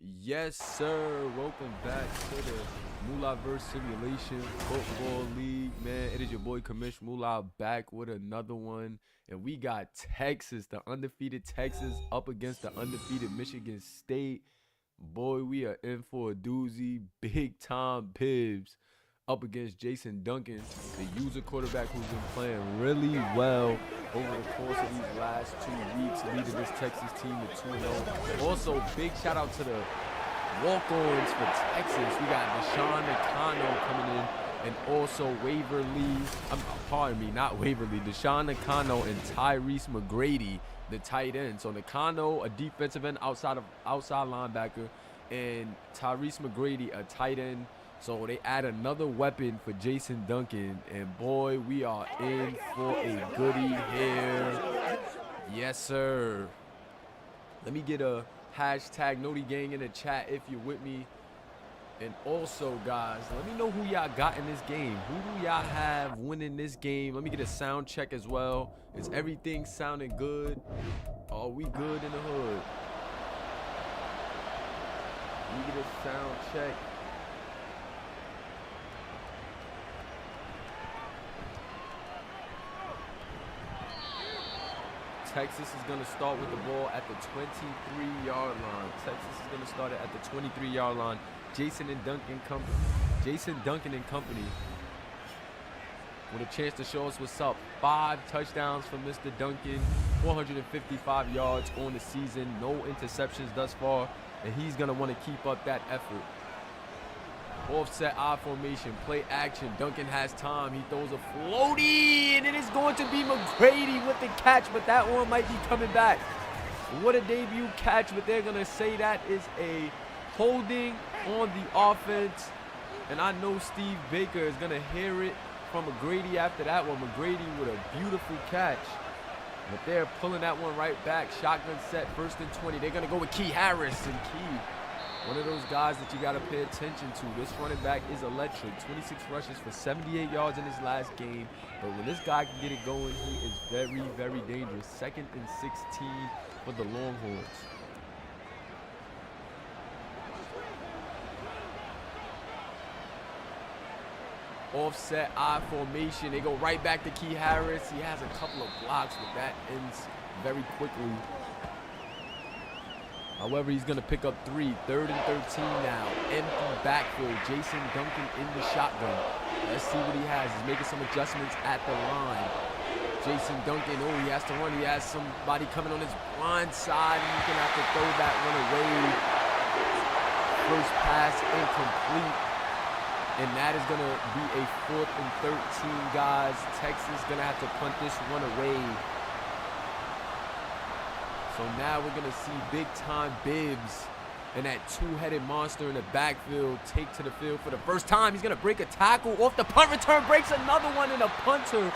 Yes, sir. Welcome back to the Moolahverse Simulation Football League, man. It is your boy Kamish Moolah back with another one. And we got Texas, the undefeated Texas, up against the undefeated Michigan State. Boy, we are in for a doozy. Big time Pibbs up against Jason Duncan, the user quarterback who's been playing really well over the course of these last 2 weeks, leading this Texas team to 2-0. Also, big shout out to the walk-ons for Texas. We got Deshaun Nakano coming in, and also Deshaun Nakano and Tyrese McGrady, the tight end. So Nakano, a defensive end, outside linebacker, and Tyrese McGrady, a tight end. So they add another weapon for Jason Duncan, and boy, we are in for a goodie here. Yes, sir. Let me get a hashtag Noti Gang in the chat if you're with me. And also, guys, let me know who y'all got in this game. Who do y'all have winning this game? Let me get a sound check as well. Is everything sounding good? Are we good in the hood? Let me get a sound check. Texas is going to start with the ball at the 23-yard line. Texas is going to start it at the 23-yard line. Jason Duncan and company with a chance to show us what's up. 5 touchdowns for Mr. Duncan, 455 yards on the season, no interceptions thus far, and he's going to want to keep up that effort. Offset I formation, play action. Duncan has time. He throws a floaty, and it is going to be McGrady with the catch, but that one might be coming back. What a debut catch, but they're going to say that is a holding on the offense. And I know Steve Baker is going to hear it from McGrady after that one. McGrady with a beautiful catch. But they're pulling that one right back. Shotgun set, 1st and 20. They're going to go with Key Harris, and Key, one of those guys that you got to pay attention to. This running back is electric. 26 rushes for 78 yards in his last game. But when this guy can get it going, he is very, very dangerous. 2nd and 16 for the Longhorns. Offset I formation. They go right back to Key Harris. He has a couple of blocks, but that ends very quickly. However, he's going to pick up 3. 3rd and 13 now. Empty backfield. Jason Duncan in the shotgun. Let's see what he has. He's making some adjustments at the line. Jason Duncan, oh, he has to run. He has somebody coming on his blind side, and he's going to have to throw that one away. First pass incomplete. And that is going to be a 4th and 13, guys. Texas going to have to punt this one away. So now we're going to see big-time Bibbs and that two-headed monster in the backfield take to the field for the first time. He's going to break a tackle off the punt return, breaks another one, and a punter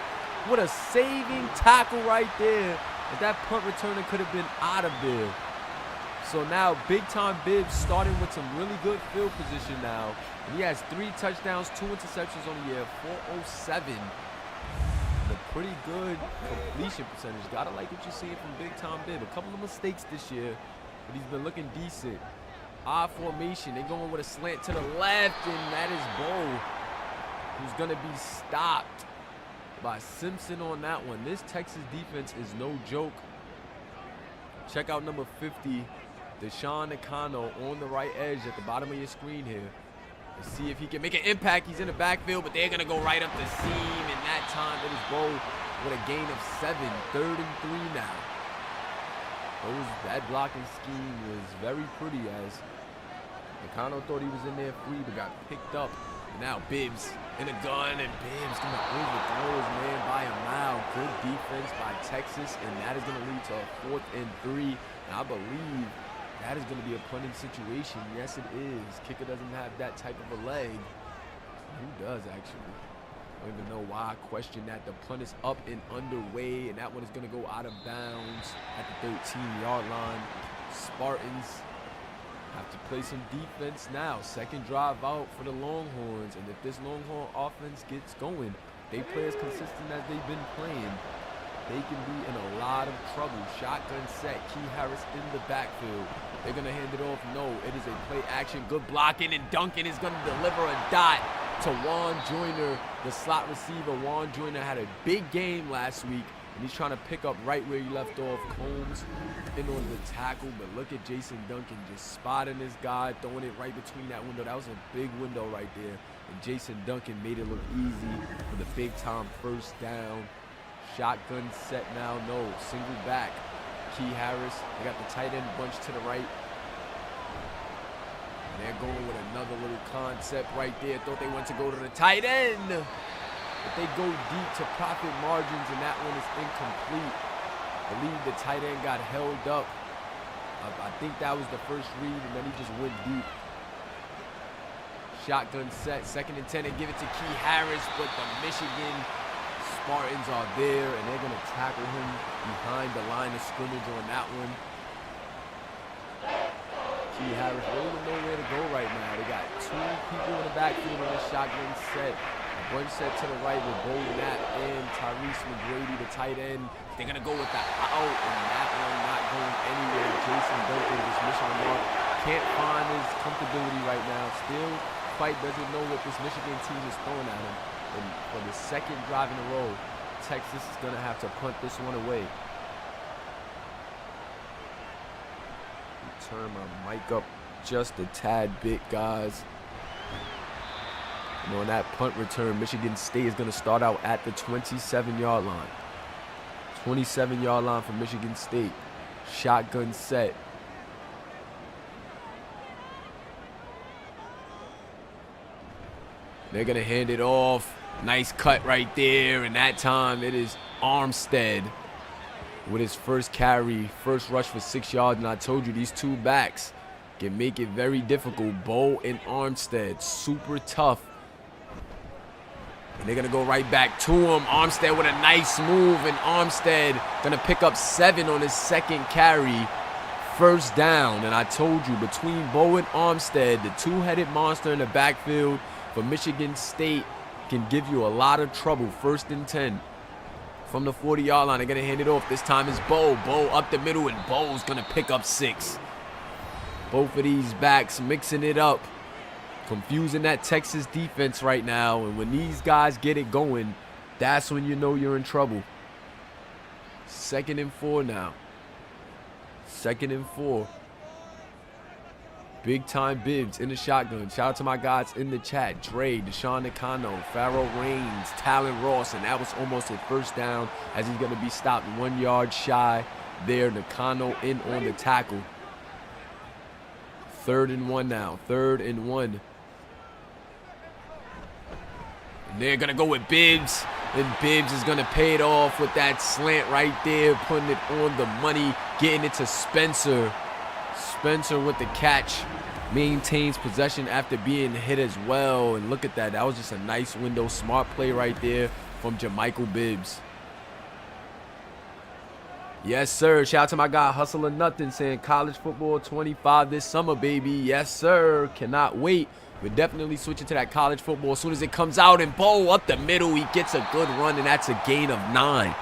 with a saving tackle right there. If that punt returner could have been out of there. So now big-time Bibbs starting with some really good field position now. And he has 3 touchdowns, 2 interceptions on the year, 407. A pretty good completion percentage. Gotta like what you're seeing from Big Time Bibb. A couple of mistakes this year, but he's been looking decent. I formation. They're going with a slant to the left, and that is Bo, who's gonna be stopped by Simpson on that one. This Texas defense is no joke. Check out number 50, Deshaun Nakano on the right edge at the bottom of your screen here. Let's see if he can make an impact. He's in the backfield, but they're going to go right up the seam. And that time, it is Bo with a gain of 7. 3rd and 3 now. That blocking scheme was very pretty as Nakano thought he was in there free, but got picked up. And now Bibbs in a gun, and Bibbs going to overthrow his man by a mile. Good defense by Texas, and that is going to lead to a 4th and 3. And I believe that is going to be a punting situation. Yes, it is. Kicker doesn't have that type of a leg. Who does, actually? I don't even know why I question that. The punt is up and underway, and that one is going to go out of bounds at the 13-yard line. Spartans have to play some defense now. 2nd drive out for the Longhorns, and if this Longhorn offense gets going, they play as consistent as they've been playing. they can be in a lot of trouble. Shotgun set, Key Harris in the backfield. They're going to hand it off. No, it is a play action. Good blocking, and Duncan is going to deliver a dot to Juan Joyner, the slot receiver. Juan Joyner had a big game last week, and he's trying to pick up right where he left off. Combs in on the tackle, but look at Jason Duncan just spotting this guy, throwing it right between that window. That was a big window right there, and Jason Duncan made it look easy for the big-time first down. Shotgun set now, no, single back. Key Harris, they got the tight end bunch to the right. And they're going with another little concept right there. Thought they wanted to go to the tight end. But they go deep to profit margins, and that one is incomplete. I believe the tight end got held up. I think that was the first read, and then he just went deep. Shotgun set, 2nd and 10, and give it to Key Harris, but the Michigan Spartans are there, and they're going to tackle him behind the line of scrimmage on that one. Key Harris really don't know where to go right now. They got 2 people in the backfield on this shotgun set. One set to the right with Bo Knapp and Tyrese McGrady, the tight end. They're going to go with the out, and that one not going anywhere. Jason Duncan is missing the mark. Can't find his comfortability right now. Still quite doesn't know what this Michigan team is throwing at him. And for the 2nd drive in a row, Texas is going to have to punt this one away. Turn my mic up just a tad bit, guys. And on that punt return, Michigan State is going to start out at the 27-yard line. 27-yard line for Michigan State. Shotgun set. They're going to hand it off. Nice cut right there, and that time it is Armstead with his first carry, first rush for 6 yards, and I told you these 2 backs can make it very difficult. Bo and Armstead, super tough. And they're going to go right back to him. Armstead with a nice move, and Armstead going to pick up 7 on his 2nd carry. First down, and I told you, between Bo and Armstead, the 2-headed monster in the backfield for Michigan State can give you a lot of trouble. 1st and 10 from the 40-yard line. They're going to hand it off. This time is Bo. Bo up the middle, and Bo's going to pick up 6. Both of these backs mixing it up, confusing that Texas defense right now. And when these guys get it going, that's when you know you're in trouble. 2nd and 4 now. 2nd and 4. Big time Bibbs in the shotgun. Shout out to my guys in the chat. Dre, Deshaun Nakano, Pharaoh Reigns, Talon Ross, and that was almost a first down as he's going to be stopped 1 yard shy there. Nakano in on the tackle. 3rd and 1 now. 3rd and 1. And they're going to go with Bibbs, and Bibbs is going to pay it off with that slant right there, putting it on the money, getting it to Spencer. Spencer with the catch, maintains possession after being hit as well. And look at that. That was just a nice window. Smart play right there from Jermichael Bibbs. Yes, sir. Shout out to my guy Hustle or Nothing saying college football 25 this summer, baby. Yes, sir. Cannot wait. We're definitely switching to that college football as soon as it comes out. And Bo up the middle. He gets a good run, and that's a gain of 9.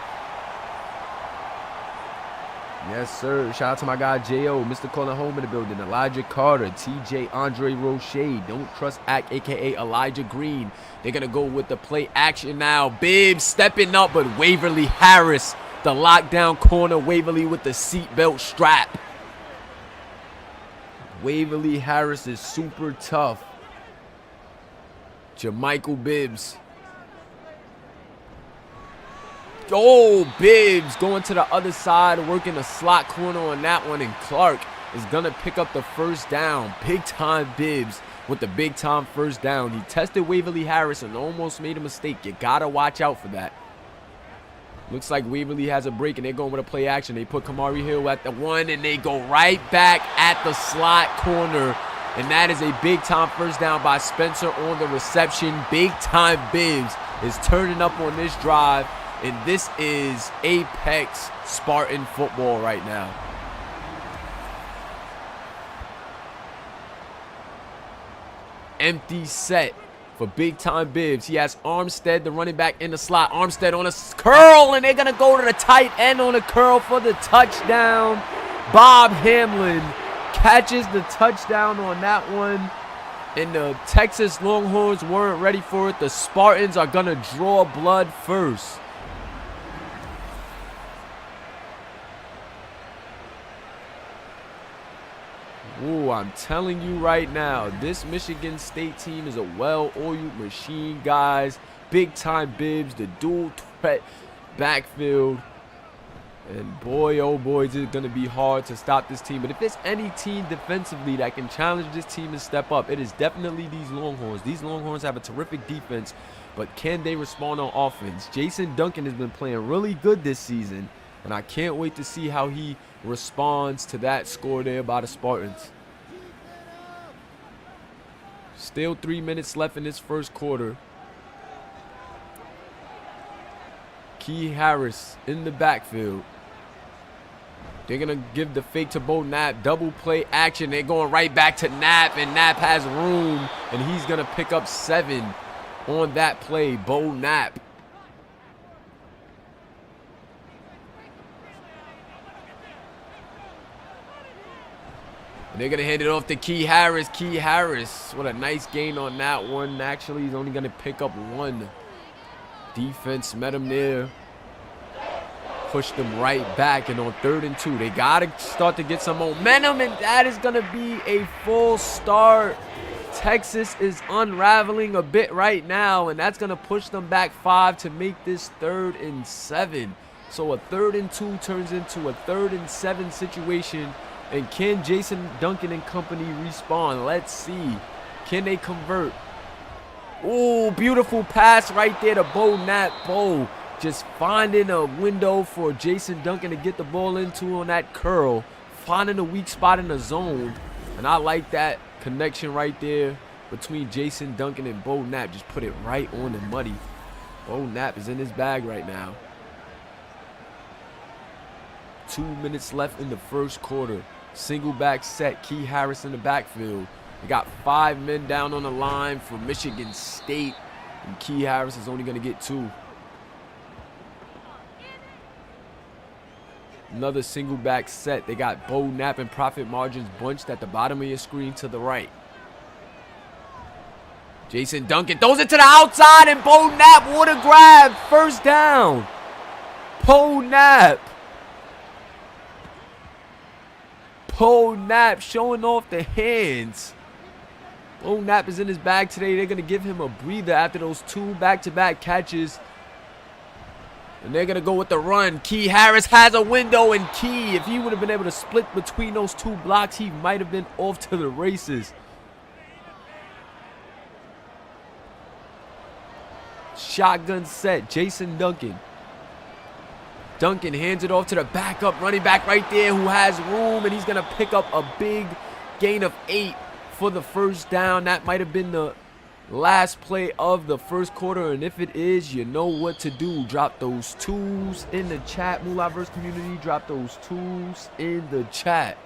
Yes, sir. Shout out to my guy J.O., Mr. Calling Home in the building. Elijah Carter, T.J. Andre Roche, Don't Trust Act, a.k.a. Elijah Green. They're going to go with the play action now. Bibbs stepping up, but Waverly Harris, the lockdown corner. Waverly with the seatbelt strap. Waverly Harris is super tough. Jermichael Bibbs. Oh, Bibbs going to the other side, working the slot corner on that one, and Clark is going to pick up the first down. Big time Bibbs with the big time first down. He tested Waverly Harris and almost made a mistake. You got to watch out for that. Looks like Waverly has a break, and they're going with a play action. They put Kamari Hill at the 1, and they go right back at the slot corner. And that is a big time first down by Spencer on the reception. Big time Bibbs is turning up on this drive. And this is apex Spartan football right now. Empty set for for big-time Bibbs. He has Armstead, the running back, in the slot. Armstead on a curl, and they're going to go to the tight end on a curl for the touchdown. Bob Hamlin catches the touchdown on that one. And the Texas Longhorns weren't ready for it. The Spartans are going to draw blood first. Ooh, I'm telling you right now, this Michigan State team is a well-oiled machine, guys. Big-time Bibbs, the dual threat backfield. And boy, oh boy, is it going to be hard to stop this team. But if there's any team defensively that can challenge this team and step up, it is definitely these Longhorns. These Longhorns have a terrific defense, but can they respond on offense? Jason Duncan has been playing really good this season, and I can't wait to see how he responds to that score there by the Spartans. Still 3 minutes left in this first quarter. Key Harris in the backfield. They're going to give the fake to Bo Knapp. Double play action. They're going right back to Knapp, and Knapp has room, and he's going to pick up 7 on that play. Bo Knapp. And they're going to hand it off to Key Harris. Key Harris, what a nice gain on that one. Actually, he's only going to pick up 1. Defense met him there. Pushed them right back. And on 3rd and 2, they got to start to get some momentum. And that is going to be a full start. Texas is unraveling a bit right now. And that's going to push them back 5 to make this 3rd and 7. So a 3rd and 2 turns into a 3rd and 7 situation. And can Jason Duncan and company respawn? Let's see. Can they convert? Oh, beautiful pass right there to Bo Knapp. Bo just finding a window for Jason Duncan to get the ball into on that curl. Finding a weak spot in the zone. And I like that connection right there between Jason Duncan and Bo Knapp. Just put it right on the money. Bo Knapp is in his bag right now. 2 minutes left in the first quarter. Single back set. Key Harris in the backfield. They got 5 men down on the line for Michigan State. And Key Harris is only going to get 2. Another single back set. They got Bo Knapp and Profit Margins bunched at the bottom of your screen to the right. Jason Duncan throws it to the outside, and Bo Knapp, what a grab. First down. Bo Knapp. Bo Knapp showing off the hands. Bo Knapp is in his bag today. They're going to give him a breather after those 2 back-to-back catches. And they're going to go with the run. Key Harris has a window, and Key, if he would have been able to split between those 2 blocks, he might have been off to the races. Shotgun set. Jason Duncan. Duncan hands it off to the backup running back right there who has room, and he's going to pick up a big gain of 8 for the first down. That might have been the last play of the first quarter, and if it is, you know what to do. Drop those 2s in the chat. Moolahverse community, drop those 2s in the chat.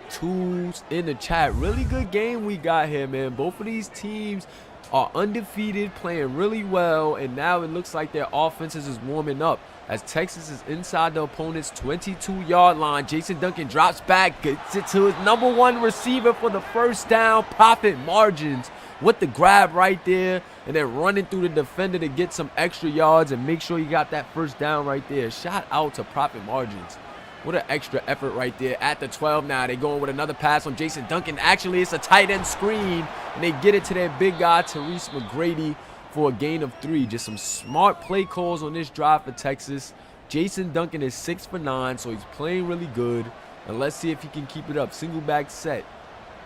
2s in the chat. Really good game we got here, man. Both of these teams are undefeated, playing really well, and now it looks like their offenses is warming up as Texas is inside the opponent's 22-yard line. Jason Duncan drops back, gets it to his #1 receiver for the first down. Profit Margins with the grab right there, and then running through the defender to get some extra yards and make sure you got that first down right there. Shout out to Profit Margins. What an extra effort right there at the 12 now. They're going with another pass on Jason Duncan. Actually, it's a tight end screen, and they get it to their big guy, Therese McGrady, for a gain of 3. Just some smart play calls on this drive for Texas. Jason Duncan is 6 for 9, so he's playing really good. And let's see if he can keep it up. Single back set.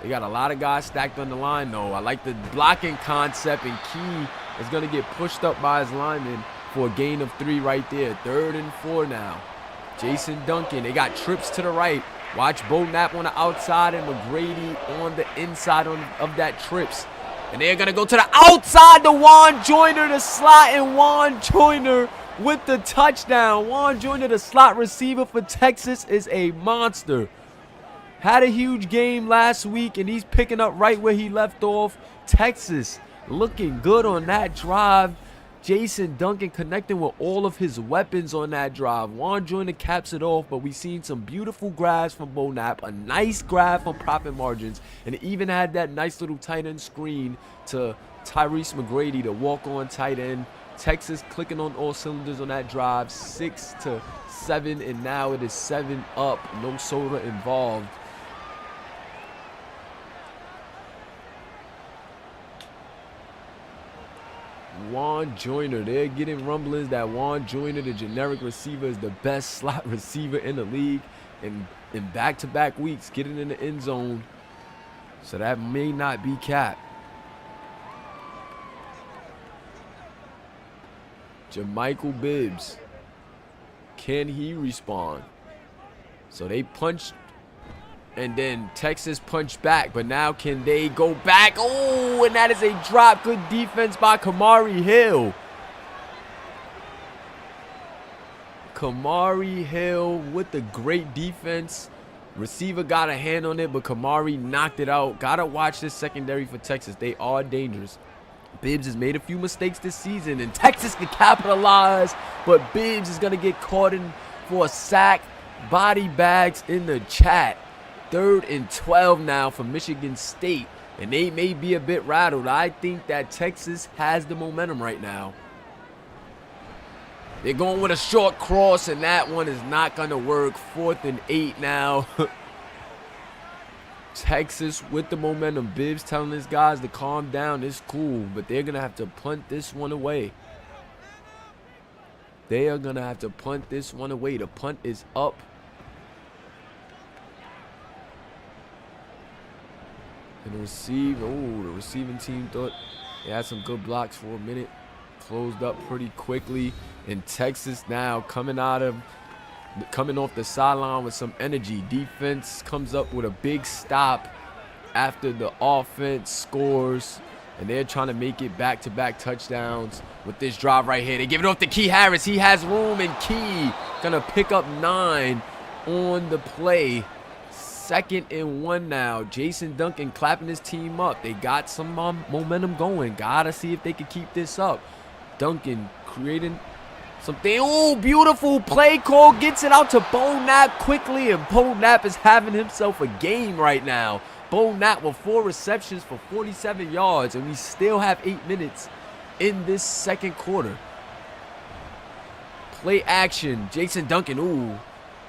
They got a lot of guys stacked on the line, though. I like the blocking concept, and Key is going to get pushed up by his lineman for a gain of 3 right there. 3rd and 4 now. Jason Duncan, they got trips to the right. Watch Bo Knapp on the outside and McGrady on the inside of that trips. And they're going to go to the outside to Juan Joyner, the slot, and Juan Joyner with the touchdown. Juan Joyner, the slot receiver for Texas, is a monster. had a huge game last week, and he's picking up right where he left off. Texas looking good on that drive. Jason Duncan connecting with all of his weapons on that drive. Juan Joyner caps it off, but we've seen some beautiful grabs from Bo Knapp, a nice grab from Profit Margins, and it even had that nice little tight end screen to Tyrese McGrady, the walk-on tight end. Texas clicking on all cylinders on that drive, 6-7, and now it is 7 up. No soda involved. Juan Joyner, they're getting rumblings that Juan Joyner, the generic receiver, is the best slot receiver in the league, and in back-to-back weeks getting in the end zone. So that may not be cap. Jermichael Bibbs, can he respond? So they punched, and then Texas punched back, but now can they go back? Oh, and that is a drop. Good defense by Kamari Hill. Kamari Hill with the great defense. Receiver got a hand on it, but Kamari knocked it out. Gotta watch this secondary for Texas. They are dangerous. Bibbs has made a few mistakes this season, and Texas can capitalize, but Bibbs is going to get caught in for a sack. Body bags in the chat. 3rd and 12 now for Michigan State, and they may be a bit rattled. I think that Texas has the momentum right now. They're going with a short cross, and that one is not going to work. 4th and 8 now. Texas with the momentum. Bibbs telling his guys to calm down. It's cool, but they're going to have to punt this one away. They are going to have to punt this one away. The punt is up. And the receiving team thought they had some good blocks for a minute. Closed up pretty quickly. And Texas now coming off the sideline with some energy. Defense comes up with a big stop after the offense scores, and they're trying to make it back-to-back touchdowns with this drive right here. They give it off to Key Harris. He has room, and Key gonna pick up 9 on the play. 2nd and 1 now. Jason Duncan clapping his team up. They got some momentum going. Gotta see if they can keep this up. Duncan creating something. Oh, beautiful play call. Gets it out to Bo Knapp quickly, and Bo Knapp is having himself a game right now. Bo Knapp with 4 receptions for 47 yards, and we still have 8 minutes in this second quarter. Play action. Jason Duncan, ooh,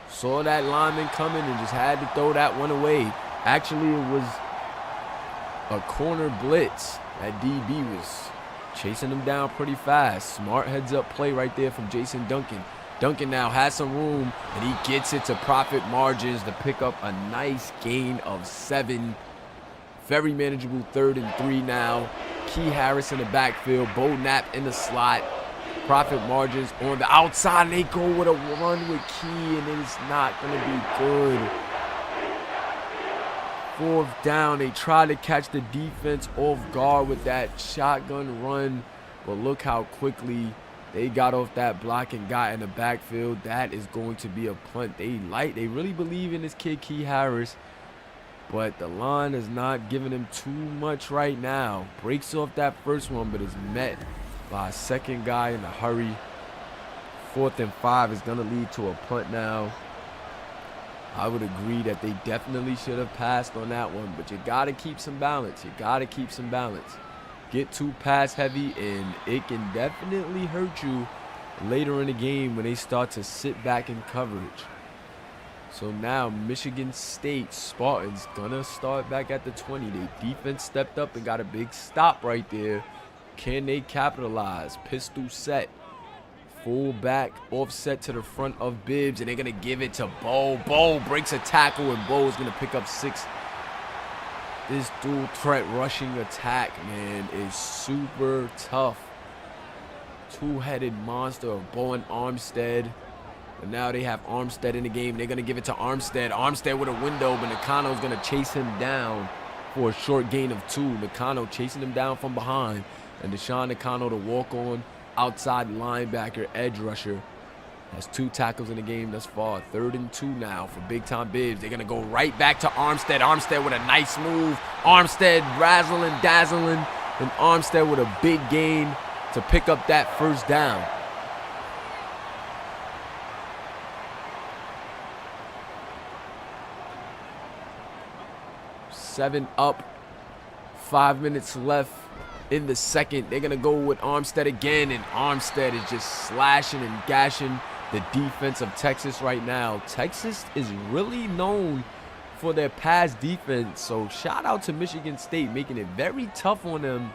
saw that lineman coming and just had to throw that one away. Actually, it was a corner blitz. That DB was chasing him down pretty fast. Smart heads-up play right there from Jason Duncan. Duncan now has some room, and he gets it to Profit Margins to pick up a nice gain of 7. Very manageable 3rd and 3 now. Key Harris in the backfield. Bo Knapp in the slot. Profit Margins on the outside. They go with a run with Key, and it is not going to be good. 4th down. They try to catch the defense off guard with that shotgun run, but look how quickly they got off that block and got in the backfield. That is going to be a punt. They really believe in this kid Key Harris, but the line is not giving him too much right now. Breaks off that first one, but is met by a second guy in a hurry. 4th and 5 is going to lead to a punt now. I would agree that they definitely should have passed on that one, but you got to keep some balance. Get too pass heavy, and it can definitely hurt you later in the game when they start to sit back in coverage. So now Michigan State Spartans gonna start back at the 20. Their defense stepped up and got a big stop right there. Can they capitalize? Pistol set. Full back offset to the front of Bibbs, and they're going to give it to Bo. Bo breaks a tackle, and Bo is going to pick up 6. This dual threat rushing attack, man, is super tough. Two-headed monster of Bo and Armstead. And now they have Armstead in the game. They're going to give it to Armstead. Armstead with a window, but Nakano's going to chase him down for a short gain of 2. Nakano chasing him down from behind. And Deshaun Nakano, the walk-on outside linebacker, edge rusher. Has 2 tackles in the game thus far. 3rd and 2 now for Big Time Bibbs. They're going to go right back to Armstead. Armstead with a nice move. Armstead razzling, dazzling. And Armstead with a big gain to pick up that 1st down. Seven up. 5 minutes left in the 2nd. They're going to go with Armstead again. And Armstead is just slashing and gashing the defense of Texas right now. Texas is really known for their pass defense. So shout out to Michigan State, making it very tough on them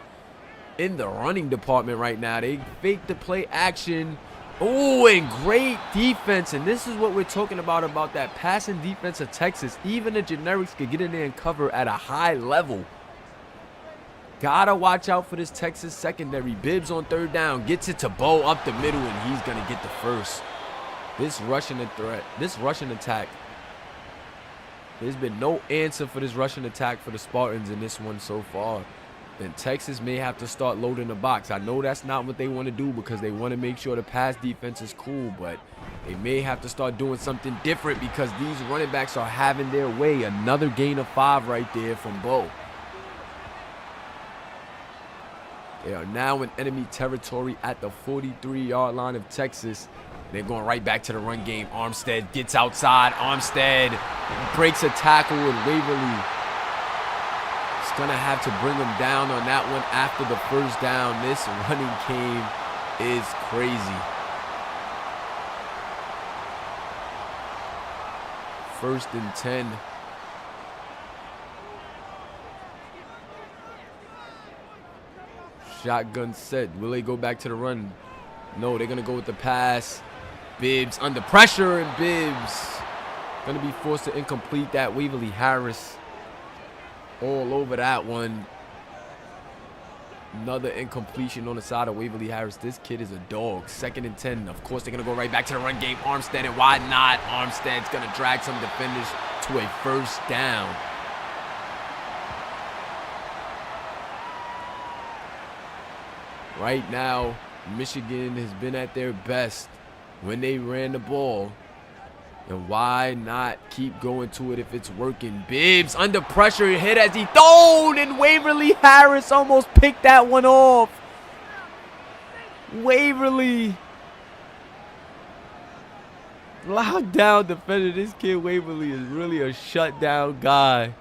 in the running department right now. They fake the play action. Oh, and great defense. And this is what we're talking about that passing defense of Texas. Even the generics could get in there and cover at a high level. Gotta watch out for this Texas secondary. Bibbs on 3rd down. Gets it to Bo up the middle, and he's going to get the 1st. This rushing attack. There's been no answer for this rushing attack for the Spartans in this one so far. Then Texas may have to start loading the box. I know that's not what they want to do because they want to make sure the pass defense is cool, but they may have to start doing something different because these running backs are having their way. Another gain of 5 right there from Bo. They are now in enemy territory at the 43-yard line of Texas. They're going right back to the run game. Armstead gets outside. Armstead breaks a tackle with Waverly. He's going to have to bring him down on that one after the 1st down. This running game is crazy. 1st and 10. Shotgun set. Will they go back to the run? No, they're going to go with the pass. Bibbs under pressure, and Bibbs going to be forced to incomplete that. Waverly Harris all over that one. Another incompletion on the side of Waverly Harris. This kid is a dog. 2nd and 10. Of course, they're going to go right back to the run game. Armstead, and why not? Armstead's going to drag some defenders to a 1st down. Right now, Michigan has been at their best when they ran the ball. And why not keep going to it if it's working? Bibbs under pressure, hit as he thrown, and Waverly Harris almost picked that one off. Waverly. Lockdown defender. This kid Waverly is really a shutdown guy.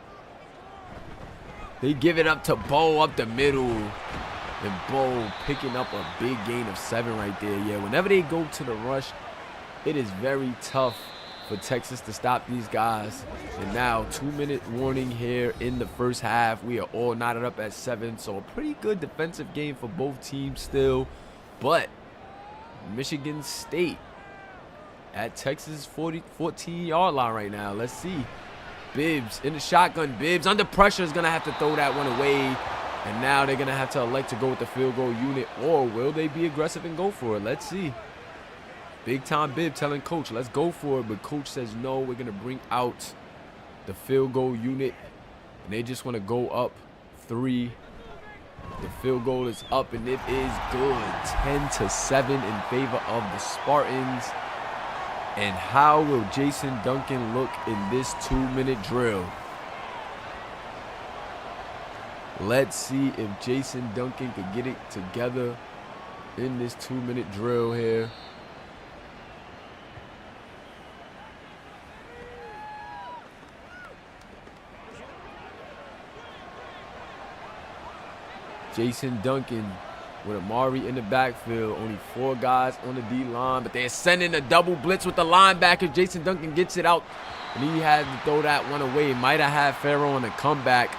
They give it up to Bo up the middle. And Bo picking up a big gain of 7 right there. Yeah, whenever they go to the rush, it is very tough for Texas to stop these guys. And now, 2-minute warning here in the 1st half. We are all knotted up at 7. So a pretty good defensive game for both teams still. But Michigan State at Texas' 14-yard line right now. Let's see. Bibbs in the shotgun. Bibbs under pressure is going to have to throw that one away. And now they're going to have to elect to go with the field goal unit. Or will they be aggressive and go for it? Let's see. Big Time Bibb telling coach, let's go for it. But coach says, no, we're going to bring out the field goal unit. And they just want to go up 3. The field goal is up, and it is good. 10-7 in favor of the Spartans. And how will Jason Duncan look in this 2-minute drill? Let's see if Jason Duncan could get it together in this 2-minute drill here. Jason Duncan with Amari in the backfield. Only 4 guys on the D-line, but they're sending a double blitz with the linebacker. Jason Duncan gets it out, and he had to throw that one away. Might have had Farrell on the comeback,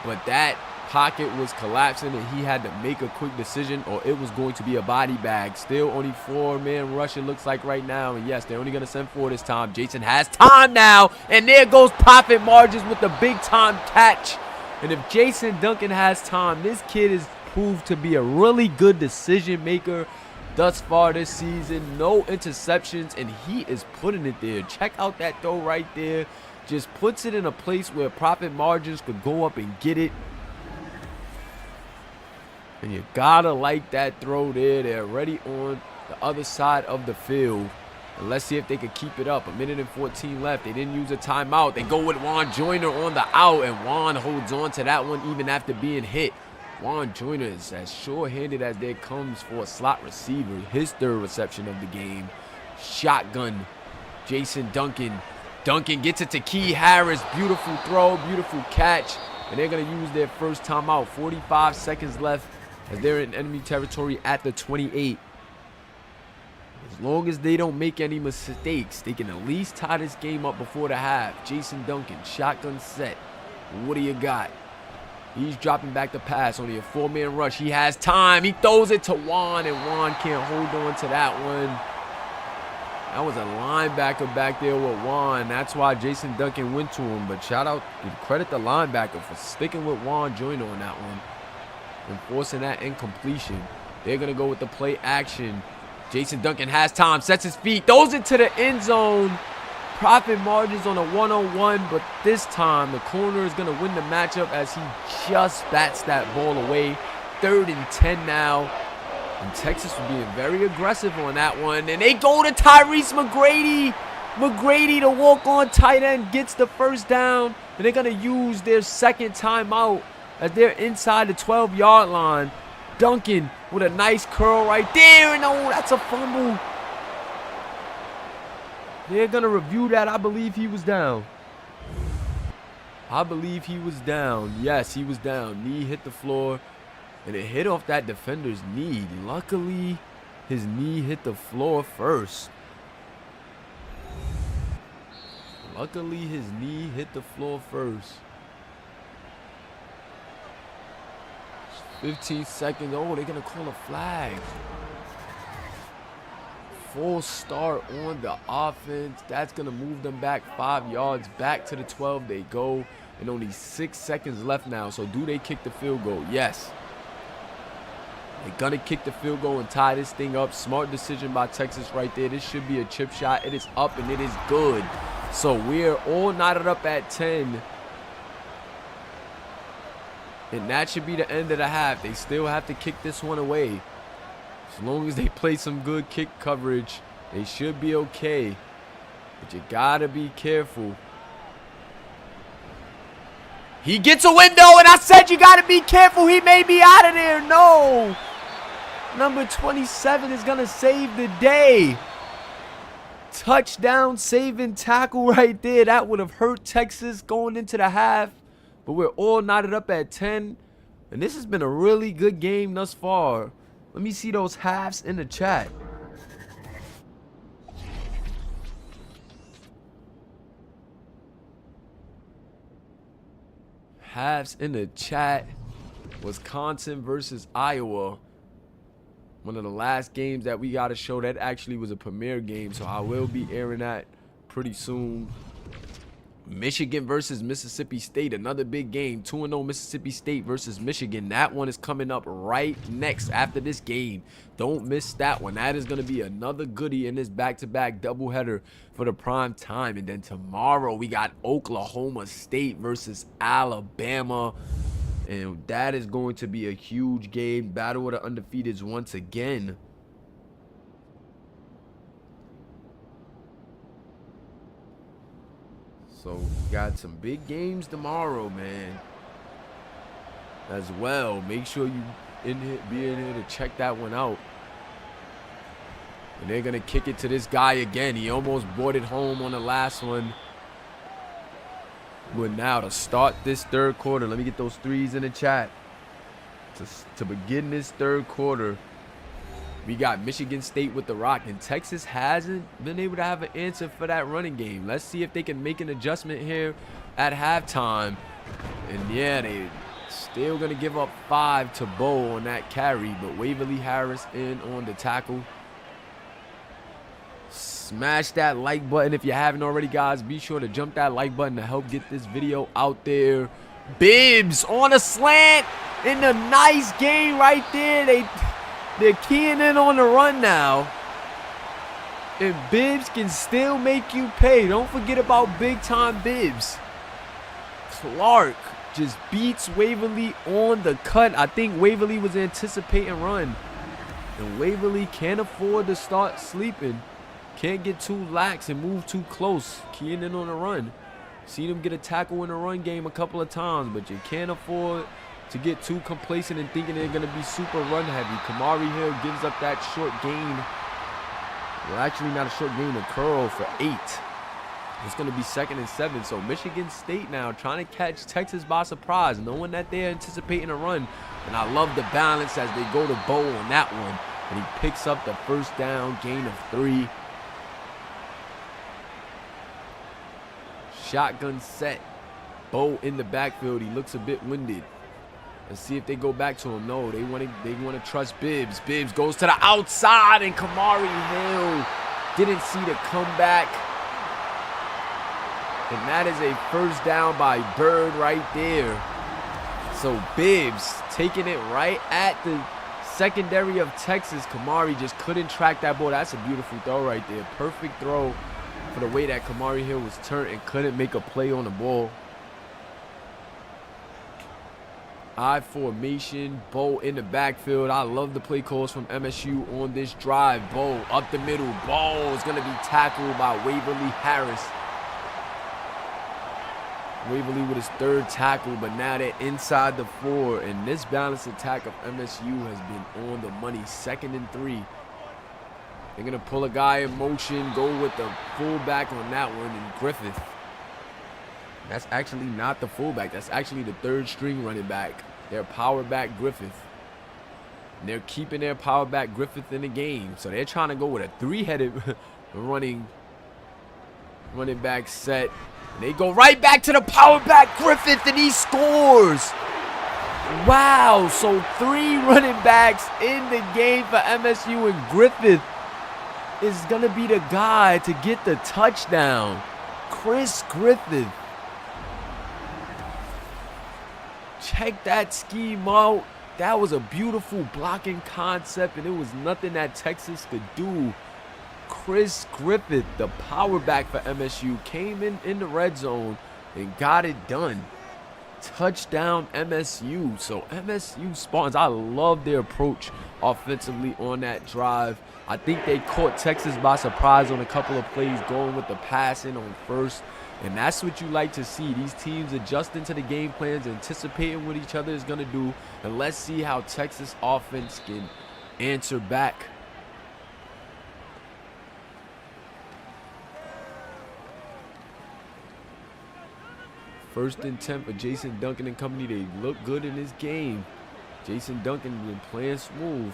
but that pocket was collapsing, and he had to make a quick decision, or it was going to be a body bag. Still only 4-man rush, it looks like right now. And yes, they're only going to send 4 this time. Jason has time now, and there goes Profit Margins with the big-time catch. And if Jason Duncan has time, this kid is proved to be a really good decision maker thus far this season. No interceptions, and he is putting it there. Check out that throw right there. Just puts it in a place where Profit Margins could go up and get it. And you gotta like that throw there. They're already on the other side of the field. And let's see if they could keep it up. 1:14 left. They didn't use a timeout. They go with Juan Joyner on the out, and Juan holds on to that one even after being hit. Juan Joyner is as sure-handed as there comes for a slot receiver. His third reception of the game. Shotgun. Jason Duncan. Duncan gets it to Key Harris. Beautiful throw, beautiful catch. And they're going to use their first timeout. 45 seconds left as they're in enemy territory at the 28. As long as they don't make any mistakes, they can at least tie this game up before the half. Jason Duncan, shotgun set. What do you got? He's dropping back the pass. Only a 4-man rush. He has time. He throws it to Juan, and Juan can't hold on to that one. That was a linebacker back there with Juan. That's why Jason Duncan went to him. But shout out and credit the linebacker for sticking with Juan Joyner on that one and forcing that incompletion. They're going to go with the play action. Jason Duncan has time, sets his feet, throws it to the end zone. Profit margins on a 1-on-1, but this time the corner is going to win the matchup as he just bats that ball away. 3rd and 10 now. And Texas was being very aggressive on that one. And they go to Tyrese McGrady. McGrady, the walk-on tight end, gets the first down. And they're going to use their second timeout as they're inside the 12-yard line. Duncan with a nice curl right there. No, that's a fumble. They're going to review that. I believe he was down. I believe he was down. Yes, he was down. Knee hit the floor. And it hit off that defender's knee. Luckily, his knee hit the floor first. Luckily, his knee hit the floor first. 15 seconds. Oh, they're going to call a flag. Full start on the offense. That's going to move them back 5 yards. Back to the 12 they go. And only 6 seconds left now. So do they kick the field goal? Yes. They're going to kick the field goal and tie this thing up. Smart decision by Texas right there. This should be a chip shot. It is up and it is good. So we're all knotted up at 10. And that should be the end of the half. They still have to kick this one away. As long as they play some good kick coverage, they should be okay. But you got to be careful. He gets a window, and I said you got to be careful. He may be out of there. No. Number 27 is going to save the day. Touchdown saving tackle right there. That would have hurt Texas going into the half. But we're all knotted up at 10. And this has been a really good game thus far. Let me see those halves in the chat. Halves in the chat. Wisconsin versus Iowa. One of the last games that we got to show. That actually was a premiere game, so I will be airing that pretty soon. Michigan versus Mississippi State, another big game. 2-0 Mississippi State versus Michigan. That one is coming up right next after this game. Don't miss that one. That is going to be another goodie in this back-to-back doubleheader for the prime time. And then tomorrow we got Oklahoma State versus Alabama. And that is going to be a huge game. Battle of the undefeateds once again. So, got some big games tomorrow, man. As well. Make sure you be in here to check that one out. And they're going to kick it to this guy again. He almost brought it home on the last one. But now to start this third quarter, let me get those threes in the chat. To begin this third quarter, we got Michigan State with the rock, and Texas hasn't been able to have an answer for that running game. Let's see if they can make an adjustment here at halftime. And yeah, they still going to give up 5 to Bo on that carry, but Waverly Harris in on the tackle. Smash that like button if you haven't already, guys. Be sure to jump that like button to help get this video out there. Bibbs on a slant in a nice game right there. They're keying in on the run now. And Bibbs can still make you pay. Don't forget about big-time Bibbs. Clark just beats Waverly on the cut. I think Waverly was anticipating run. And Waverly can't afford to start sleeping. Can't get too lax and move too close. Keying in on the run. Seen him get a tackle in the run game a couple of times, but you can't afford to get too complacent and thinking they're going to be super run heavy. Kamari Hill gives up that short gain. Well, actually not a short gain, a curl for 8. It's going to be 2nd and 7. So Michigan State now trying to catch Texas by surprise, knowing that they're anticipating a run. And I love the balance as they go to Bo on that one. And he picks up the first down, gain of 3. Shotgun set. Bo in the backfield. He looks a bit winded. Let's see if they go back to him. No, they want to trust Bibbs. Bibbs goes to the outside, and Kamari Hill didn't see the comeback. And that is a first down by Bird right there. So Bibbs taking it right at the secondary of Texas. Kamari just couldn't track that ball. That's a beautiful throw right there. Perfect throw for the way that Kamari Hill was turned and couldn't make a play on the ball. I formation, Bo in the backfield. I love the play calls from MSU on this drive. Bo up the middle. Ball is going to be tackled by Waverly Harris. Waverly with his 3rd tackle, but now they're inside the 4. And this balanced attack of MSU has been on the money. 2nd and 3. They're going to pull a guy in motion, go with the fullback on that one, and Griffith. That's actually not the fullback. That's actually the 3rd string running back. Their power back, Griffith. And they're keeping their power back, Griffith, in the game. So they're trying to go with a 3-headed running back set. And they go right back to the power back, Griffith, and he scores. Wow. So 3 running backs in the game for MSU, and Griffith is going to be the guy to get the touchdown. Chris Griffith. Check that scheme out. That was a beautiful blocking concept, and it was nothing that Texas could do. Chris Griffith, the power back for MSU, came in the red zone and got it done. Touchdown MSU. So MSU Spartans, I love their approach offensively on that drive. I think they caught Texas by surprise on a couple of plays, going with the passing on first. And that's what you like to see. These teams adjusting to the game plans, anticipating what each other is going to do. And let's see how Texas offense can answer back. First and 10 for Jason Duncan and company. They look good in this game. Jason Duncan been playing smooth.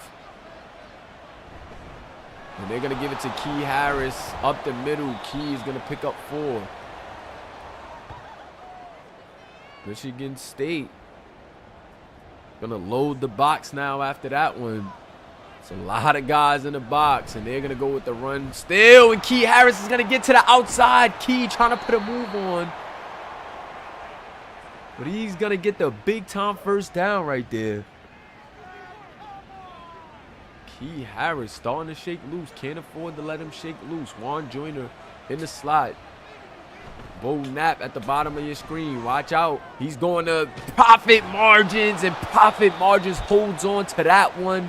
And they're going to give it to Key Harris up the middle. Key is going to pick up 4. Michigan State going to load the box now after that one. It's a lot of guys in the box, and they're going to go with the run still. And Key Harris is going to get to the outside. Key trying to put a move on. But he's going to get the big-time first down right there. Key Harris starting to shake loose. Can't afford to let him shake loose. Juan Joyner in the slot. Bo Knapp at the bottom of your screen. Watch out. He's going to Profit Margins, and Profit Margins holds on to that one.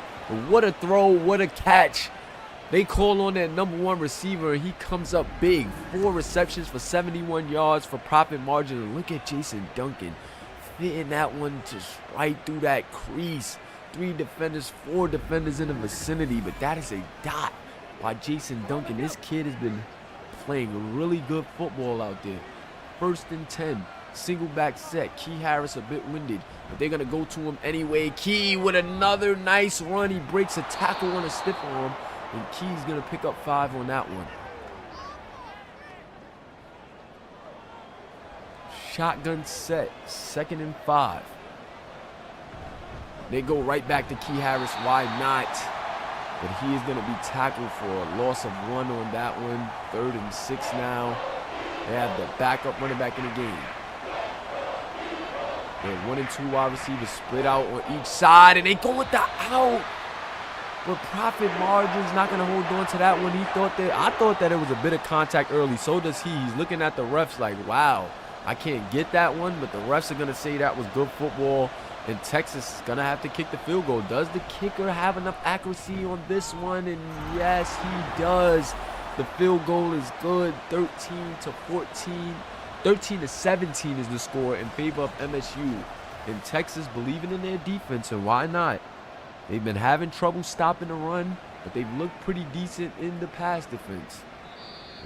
What a throw. What a catch. They call on their #1 receiver, and he comes up big. 4 receptions for 71 yards for Profit Margin. And look at Jason Duncan fitting that one just right through that crease. 3 defenders, 4 defenders in the vicinity, but that is a dot by Jason Duncan. This kid has been playing really good football out there. First and 10, single back set. Key Harris a bit winded, but they're going to go to him anyway. Key with another nice run. He breaks a tackle on a stiff arm, and Key's going to pick up 5 on that one. Shotgun set, 2nd and 5. They go right back to Key Harris. Why not? But he is going to be tackled for a loss of 1 on that one. 3rd and 6 now. They have the backup running back in the game. They're 1 and 2 wide receivers split out on each side, and they go with the out. But Profit Margin's not going to hold on to that one. I thought that it was a bit of contact early. So does he. He's looking at the refs like, wow, I can't get that one. But the refs are going to say that was good football. And Texas is going to have to kick the field goal. Does the kicker have enough accuracy on this one? And yes, he does. The field goal is good. 13 to 17 is the score in favor of MSU. And Texas believing in their defense, and why not? They've been having trouble stopping the run, but they've looked pretty decent in the pass defense.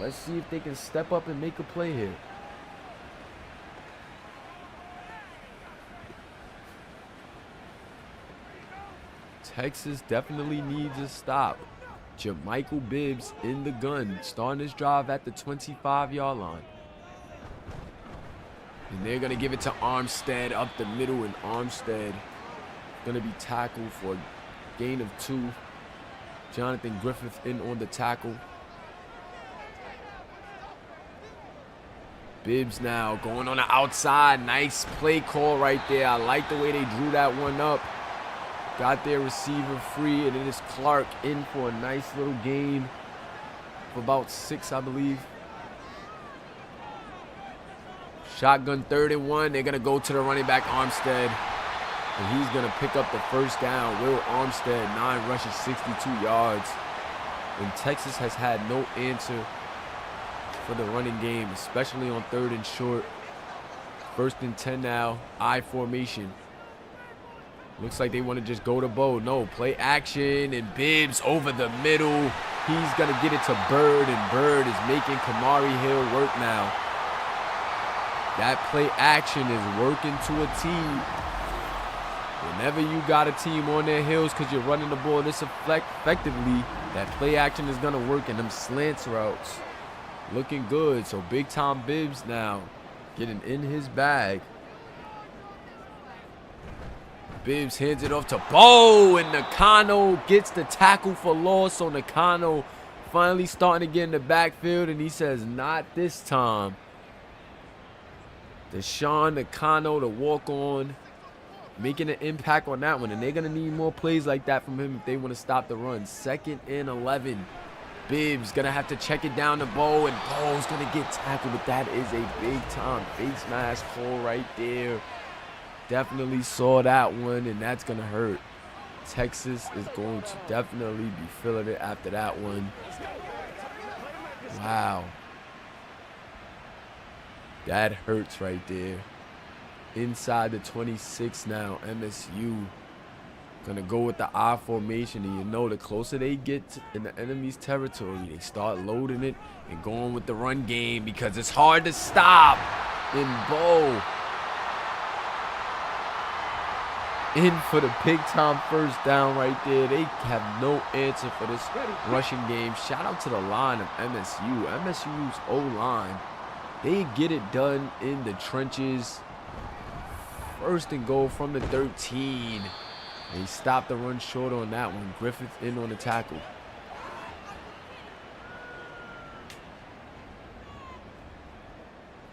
Let's see if they can step up and make a play here. Texas definitely needs a stop. Jermichael Bibbs in the gun, starting his drive at the 25-yard line. And they're going to give it to Armstead up the middle, and Armstead going to be tackled for a gain of 2. Jonathan Griffith in on the tackle. Bibbs now going on the outside. Nice play call right there. I like the way they drew that one up. Got their receiver free, and it is Clark in for a nice little gain of about 6, I believe. Shotgun 3rd and 1. They're going to go to the running back, Armstead. And he's going to pick up the first down. Will Armstead, 9 rushes, 62 yards. And Texas has had no answer for the running game, especially on 3rd and short. 1st and 10 now. I formation. Looks like they want to just go to Bo. No, play action, and Bibbs over the middle. He's going to get it to Bird, and Bird is making Kamari Hill work now. That play action is working to a team. Whenever you got a team on their heels because you're running the ball this effectively, that play action is going to work in them slants routes. Looking good. So Big Tom Bibbs now getting in his bag. Bibbs hands it off to Bo, and Nakano gets the tackle for loss. So Nakano finally starting to get in the backfield, and he says, not this time. Deshaun Nakano, the walk-on, making an impact on that one, and they're going to need more plays like that from him if they want to stop the run. 2nd and 11. Bibbs going to have to check it down to Bo, and Bo's going to get tackled, but that is a big-time face mask call right there. Definitely saw that one, and that's going to hurt. Texas is going to definitely be feeling it after that one. Wow. That hurts right there. Inside the 26 now, MSU going to go with the I formation, and you know the closer they get in the enemy's territory, they start loading it and going with the run game because it's hard to stop. And Bo in for the big-time first down right there. They have no answer for this rushing game. Shout out to the line of MSU. MSU's O-line. They get it done in the trenches. 1st and goal from the 13. They stopped the run short on that one. Griffith in on the tackle.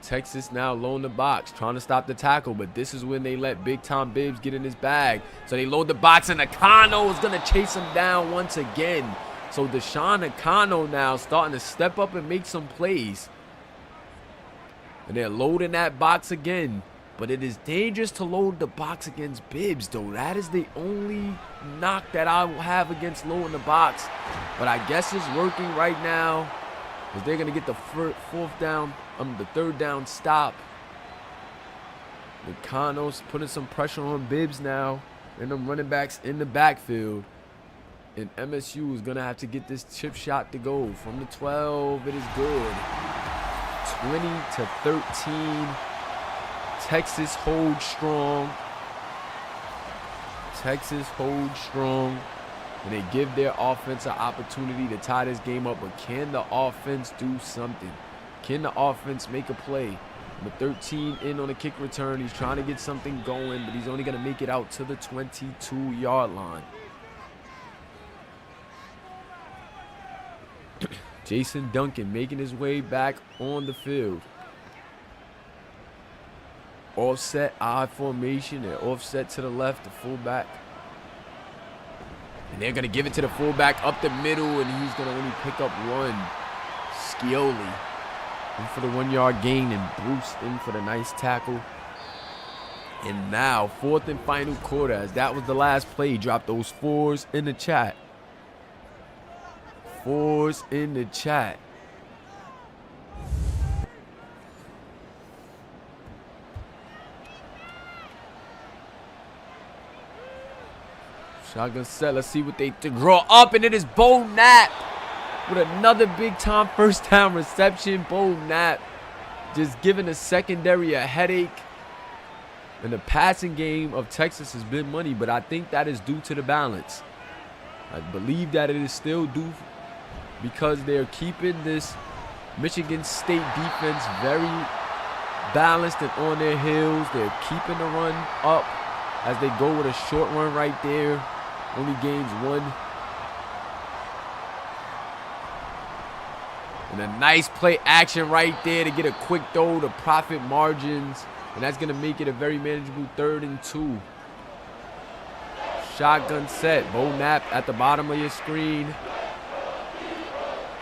Texas now low in the box, trying to stop the tackle, but this is when they let Big Tom Bibbs get in his bag. So they load the box, and Nakano is going to chase him down once again. So Deshaun Nakano now starting to step up and make some plays. And they're loading that box again. But it is dangerous to load the box against Bibbs, though. That is the only knock that I will have against loading the box. But I guess it's working right now, because they're going to get the 3rd down stop. Nakano's putting some pressure on Bibbs now, and them running backs in the backfield. And MSU is going to have to get this chip shot to go. From the 12, it is good. 20 to 13. Texas holds strong. Texas holds strong. And they give their offense an opportunity to tie this game up. But can the offense do something? Can the offense make a play? Number 13 in on a kick return. He's trying to get something going, but he's only going to make it out to the 22-yard line. Jason Duncan making his way back on the field. Offset I formation. They're offset to the left, the fullback. And they're going to give it to the fullback up the middle, and he's going to only pick up 1. Scioli in for the 1-yard gain, and Bruce in for the nice tackle. And now, 4th and final quarter, as that was the last play. Drop those 4s in the chat. fours in the chat. Shotgun set. Let's see what they draw up. And it is Bo Knapp with another big-time first-down reception. Bo Knapp just giving the secondary a headache. And the passing game of Texas has been money, but I think that is due to the balance. I believe that it is still due because they're keeping this Michigan State defense very balanced and on their heels. They're keeping the run up as they go with a short run right there. Only gains 1. And a nice play action right there to get a quick throw to profit margins. And that's going to make it a very manageable 3rd and 2. Shotgun set. Bo Knapp at the bottom of your screen.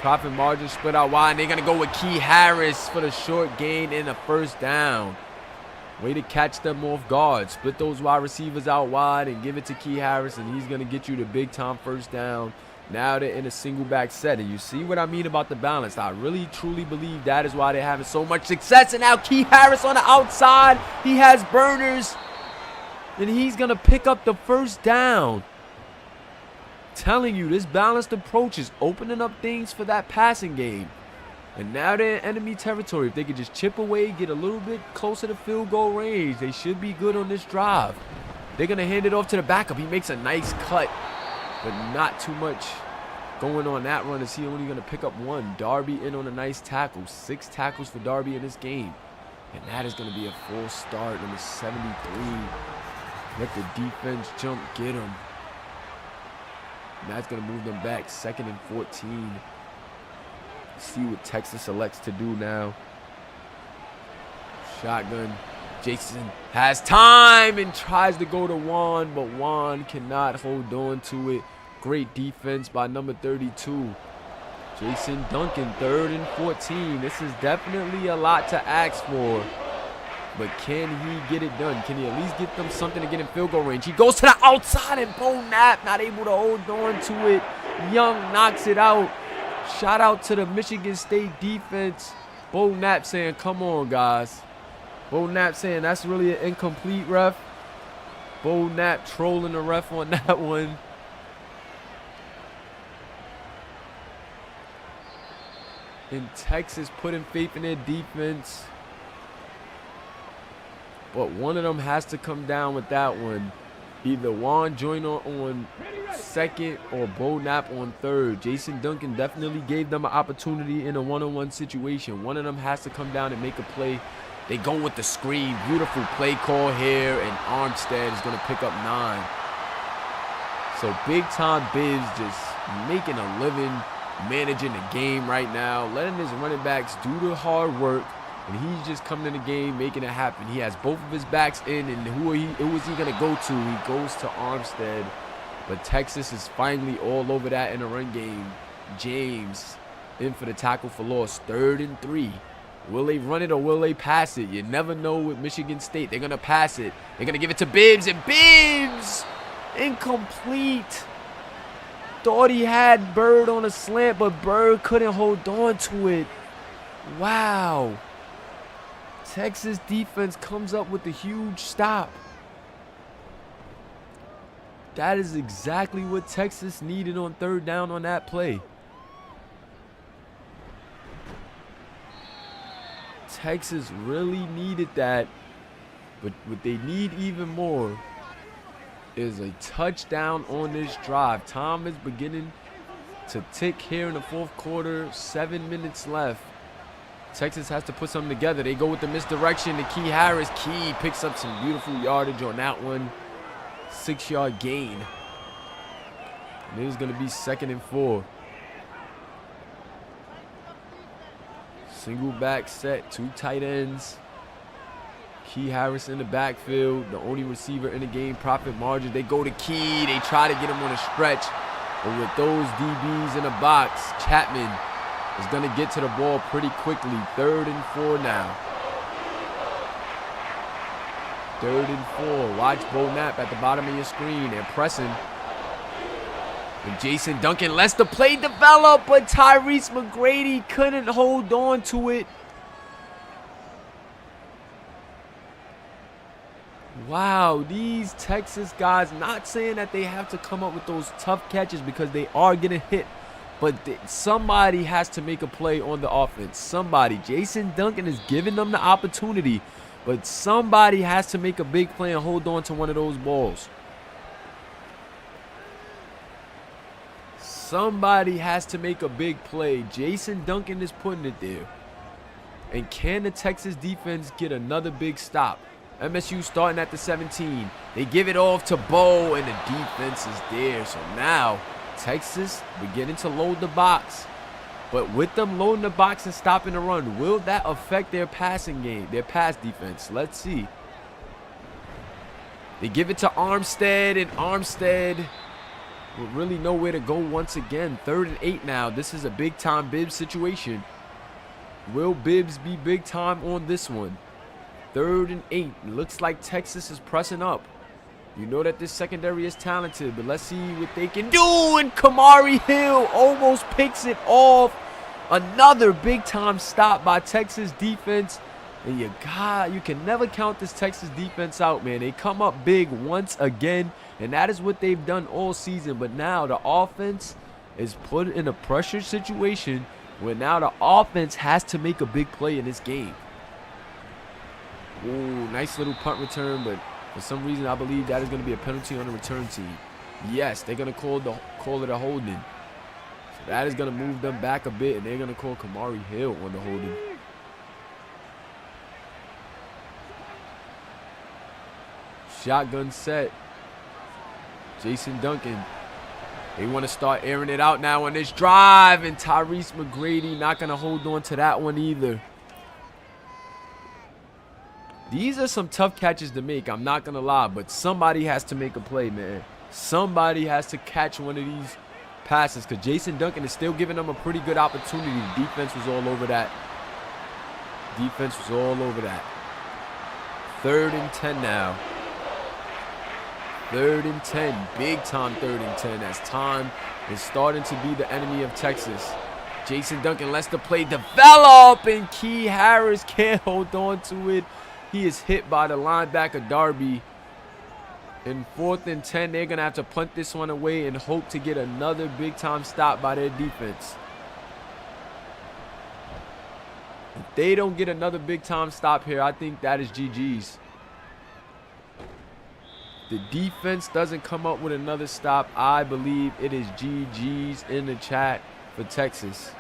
Profit margin split out wide. And they're going to go with Key Harris for the short gain and a first down. Way to catch them off guard. Split those wide receivers out wide and give it to Key Harris, and he's going to get you the big-time first down. Now they're in a single-back set, and you see what I mean about the balance. I really, truly believe that is why they're having so much success. And now Key Harris on the outside. He has burners, and he's going to pick up the first down. Telling you, this balanced approach is opening up things for that passing game. And now they're in enemy territory. If they could just chip away, get a little bit closer to field goal range, they should be good on this drive. They're going to hand it off to the backup. He makes a nice cut, but not too much going on that run. Is he only going to pick up 1? Darby in on a nice tackle. 6 tackles for Darby in this game. And that is going to be a full start. Number 73. Let the defense jump, get him. And that's going to move them back. 2nd and 14. See what Texas elects to do now. Shotgun. Jason has time and tries to go to Juan, but Juan cannot hold on to it. Great defense by number 32. Jason Duncan, 3rd and 14. This is definitely a lot to ask for. But can he get it done? Can he at least get them something to get in field goal range? He goes to the outside, and Bo Knapp not able to hold on to it. Young knocks it out. Shout out to the Michigan State defense. Bo Knapp saying, come on, guys. Bo Knapp saying, that's really an incomplete, ref. Bo Knapp trolling the ref on that one. And Texas putting faith in their defense. But one of them has to come down with that one. Either Juan Joyner on 2nd or Bo Knapp on 3rd. Jason Duncan definitely gave them an opportunity in a one-on-one situation. One of them has to come down and make a play. They go with the screen. Beautiful play call here, and Armstead is going to pick up 9. So big-time Bibbs just making a living, managing the game right now, letting his running backs do the hard work. And he's just coming in the game, making it happen. He has both of his backs in, and who is he going to go to? He goes to Armstead. But Texas is finally all over that in the run game. James in for the tackle for loss. 3rd and 3. Will they run it or will they pass it? You never know with Michigan State. They're going to pass it. They're going to give it to Bibbs, and Bibbs incomplete. Thought he had Bird on a slant, but Bird couldn't hold on to it. Wow. Texas defense comes up with a huge stop. That is exactly what Texas needed on 3rd down on that play. Texas really needed that. But what they need even more is a touchdown on this drive. Time is beginning to tick here in the 4th quarter. 7 minutes left. Texas has to put something together. They go with the misdirection to Key Harris. Key picks up some beautiful yardage on that one. 6-yard gain. And it is going to be 2nd and 4. Single back set. 2 tight ends. Key Harris in the backfield. The only receiver in the game. Profit margin. They go to Key. They try to get him on a stretch. But with those DBs in the box, Chapman is going to get to the ball pretty quickly. 3rd and 4 now. 3rd and 4. Watch Bo Knapp at the bottom of your screen. They're pressing. And Jason Duncan lets the play develop, but Tyrese McGrady couldn't hold on to it. Wow, these Texas guys, not saying that they have to come up with those tough catches because they are getting hit, but somebody has to make a play on the offense. Somebody. Jason Duncan is giving them the opportunity, but somebody has to make a big play and hold on to one of those balls. Somebody has to make a big play. Jason Duncan is putting it there. And can the Texas defense get another big stop? MSU starting at the 17. They give it off to Bo, and the defense is there. So now, Texas beginning to load the box. But with them loading the box and stopping the run, will that affect their passing game, their pass defense? Let's see. They give it to Armstead, and Armstead will really nowhere to go once again. 3rd and 8 now. This is a big-time Bibbs situation. Will Bibbs be big time on this one? 3rd and 8. Looks like Texas is pressing up. You know that this secondary is talented, but let's see what they can do. And Kamari Hill almost picks it off. Another big-time stop by Texas defense. And you can never count this Texas defense out, man. They come up big once again, and that is what they've done all season. But now the offense is put in a pressure situation where now the offense has to make a big play in this game. Ooh, nice little punt return, but for some reason I believe that is going to be a penalty on the return team. Yes, they're going to call it a holding. So that is going to move them back a bit, and they're going to call Kamari Hill on the holding. Shotgun set. Jason Duncan. They want to start airing it out now on this drive, and Tyrese McGrady not going to hold on to that one either. These are some tough catches to make, I'm not going to lie, but somebody has to make a play, man. Somebody has to catch one of these passes because Jason Duncan is still giving them a pretty good opportunity. The defense was all over that. Defense was all over that. 3rd and 10 now. 3rd and 10. Big time 3rd and 10 as time is starting to be the enemy of Texas. Jason Duncan lets the play develop, and Key Harris can't hold on to it. He is hit by the linebacker, Darby. In 4th and 10, they're going to have to punt this one away and hope to get another big-time stop by their defense. If they don't get another big-time stop here, I think that is GG's. The defense doesn't come up with another stop, I believe it is GG's in the chat for Texas.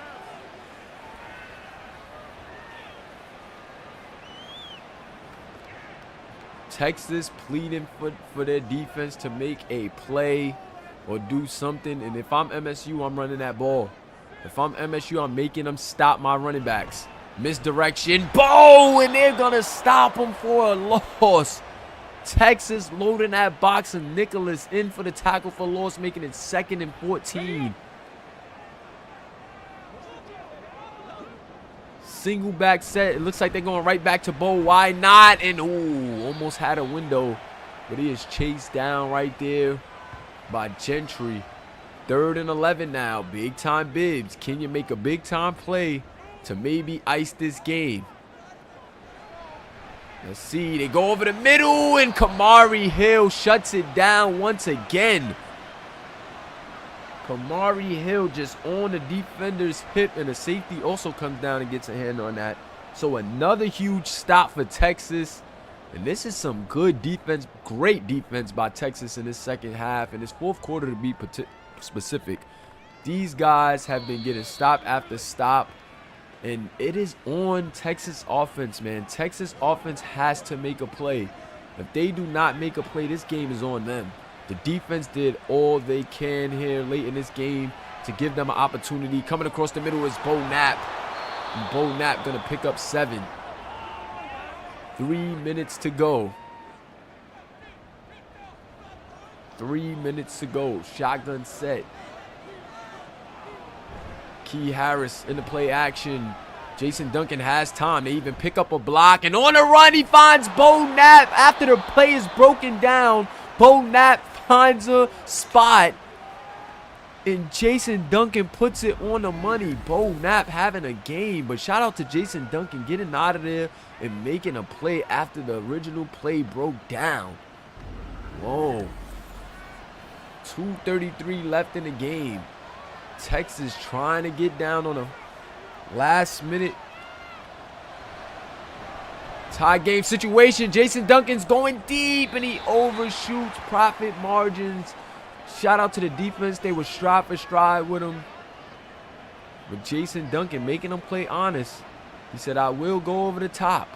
Texas pleading for their defense to make a play or do something. And if I'm MSU, I'm running that ball. If I'm MSU, I'm making them stop my running backs. Misdirection. Bo! And they're going to stop them for a loss. Texas loading that box, and Nicholas in for the tackle for loss, making it 2nd and 14. Single back set. It looks like they're going right back to Bo. Why not? And ooh, almost had a window, but he is chased down right there by Gentry. 3rd and 11 now. Big time Bibbs. Can you make a big time play to maybe ice this game? Let's see. They go over the middle, and Kamari Hill shuts it down once again. Kamari Hill just on the defender's hip, and the safety also comes down and gets a hand on that. So another huge stop for Texas. And this is some good defense, great defense by Texas in this second half. In this 4th quarter, to be specific. These guys have been getting stop after stop. And it is on Texas offense, man. Texas offense has to make a play. If they do not make a play, this game is on them. The defense did all they can here late in this game to give them an opportunity. Coming across the middle is Bo Knapp. And Bo Knapp going to pick up 7. 3 minutes to go. 3 minutes to go. Shotgun set. Key Harris in the play action. Jason Duncan has time. They even pick up a block. And on the run, he finds Bo Knapp. After the play is broken down, Bo Knapp finds a spot. And Jason Duncan puts it on the money. Bo Knapp having a game. But shout out to Jason Duncan getting out of there and making a play after the original play broke down. Whoa. 2:33 left in the game. Texas trying to get down on a last minute tie game situation. Jason Duncan's going deep and he overshoots. Profit margins. Shout out to the defense. They were stride for stride with him. But Jason Duncan making them play honest. He said, I will go over the top.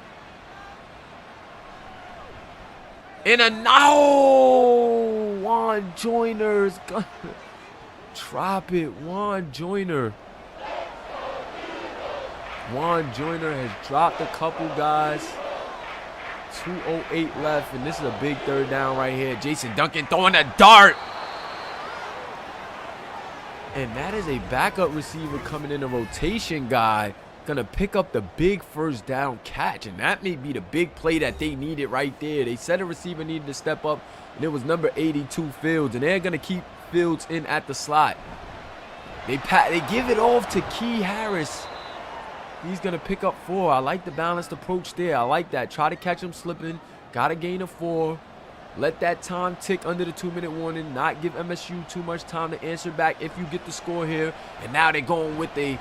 And a no! Juan Joyner's gonna drop it. Juan Joyner. Juan Joyner has dropped a couple guys. 2:08 left, and this is a big third down right here. Jason Duncan throwing a dart. And that is a backup receiver coming in, a rotation guy. Gonna pick up the big first down catch. And that may be the big play that they needed right there. They said a receiver needed to step up. And it was number 82, Fields. And they're gonna keep Fields in at the slot. They give it off to Key Harris. He's gonna pick up 4. I like the balanced approach there. I like that. Try to catch him slipping. Gotta gain a 4. Let that time tick under the 2-minute warning. Not give MSU too much time to answer back if you get the score here. And now they're going with a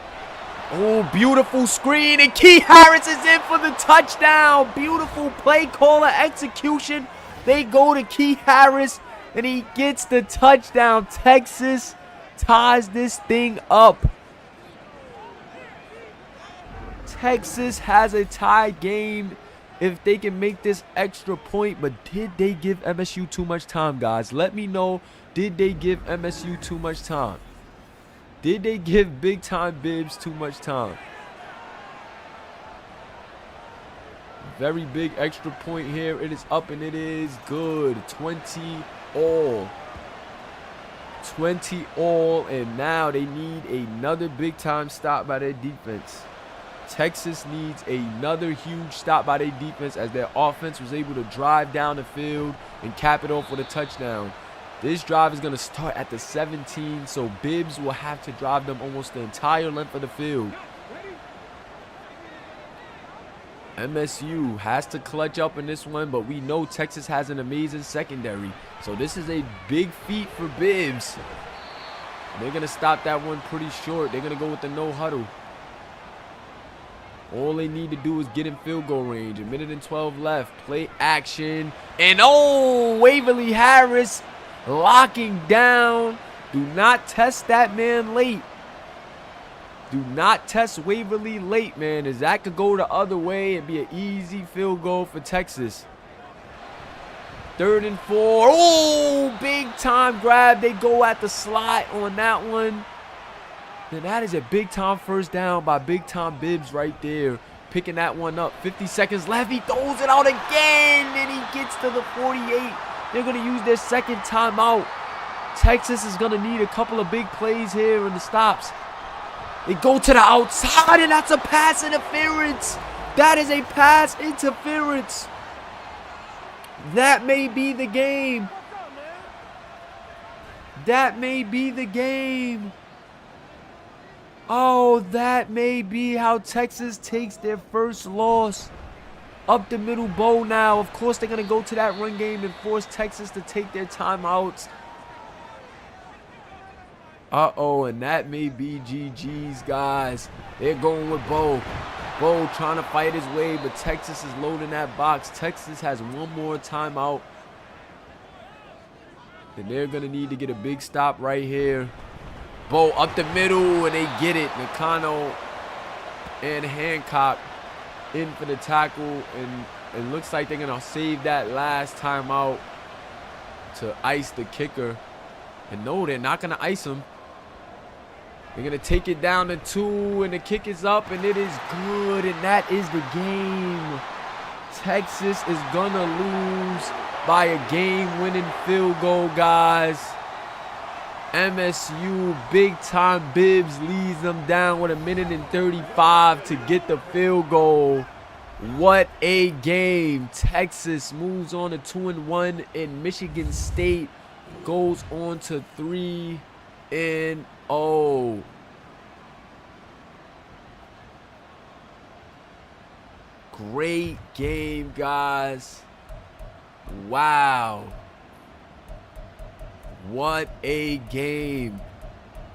beautiful screen. And Key Harris is in for the touchdown. Beautiful play caller execution. They go to Key Harris and he gets the touchdown. Texas ties this thing up. Texas has a tie game if they can make this extra point. But did they give MSU too much time, guys? Let me know. Did they give MSU too much time? Did they give big time Bibbs too much time? Very big extra point here. It is up and it is good. 20 all. 20 all. And now they need another big time stop by their defense. Texas needs another huge stop by their defense as their offense was able to drive down the field and cap it off with a touchdown. This drive is going to start at the 17, so Bibbs will have to drive them almost the entire length of the field. MSU has to clutch up in this one, but we know Texas has an amazing secondary. So this is a big feat for Bibbs. They're going to stop that one pretty short. They're going to go with the no huddle. All they need to do is get in field goal range. 1:12 left. Play action. And Waverly Harris locking down. Do not test that man late. Do not test Waverly late, man, as that could go the other way and be an easy field goal for Texas. 3rd and 4. Big time grab. They go at the slot on that one. And that is a big time first down by big time Bibbs right there. Picking that one up. 50 seconds left. He throws it out again. And he gets to the 48. They're going to use their second timeout. Texas is going to need a couple of big plays here in the stops. They go to the outside, and that's a pass interference. That is a pass interference. That may be the game. That may be the game. Oh, that may be how Texas takes their first loss. Up the middle bowl now. Of course, they're going to go to that run game and force Texas to take their timeouts. And that may be GG's, guys. They're going with Bo. Bo trying to fight his way, but Texas is loading that box. Texas has one more timeout. And they're going to need to get a big stop right here. Bo up the middle, and they get it. Nakano and Hancock in for the tackle. And it looks like they're going to save that last timeout to ice the kicker. And no, they're not going to ice him. They're going to take it down to 2, and the kick is up, and it is good, and that is the game. Texas is going to lose by a game-winning field goal, guys. MSU, big-time Bibbs leads them down with 1:35 to get the field goal. What a game. Texas moves on to 2-1, and Michigan State goes on to 3-2. And, oh. Great game, guys. Wow. What a game.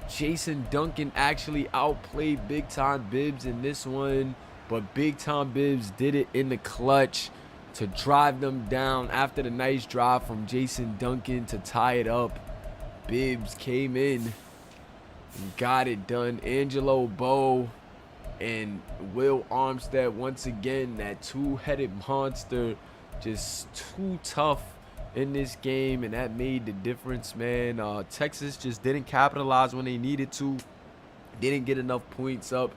Jason Duncan actually outplayed Big Time Bibbs in this one, but Big Time Bibbs did it in the clutch to drive them down after the nice drive from Jason Duncan to tie it up. Bibbs came in and got it done. Angelo Bow and Will Armstead, once again, that two-headed monster, just too tough in this game, and that made the difference, man. Texas just didn't capitalize when they needed to, didn't get enough points up,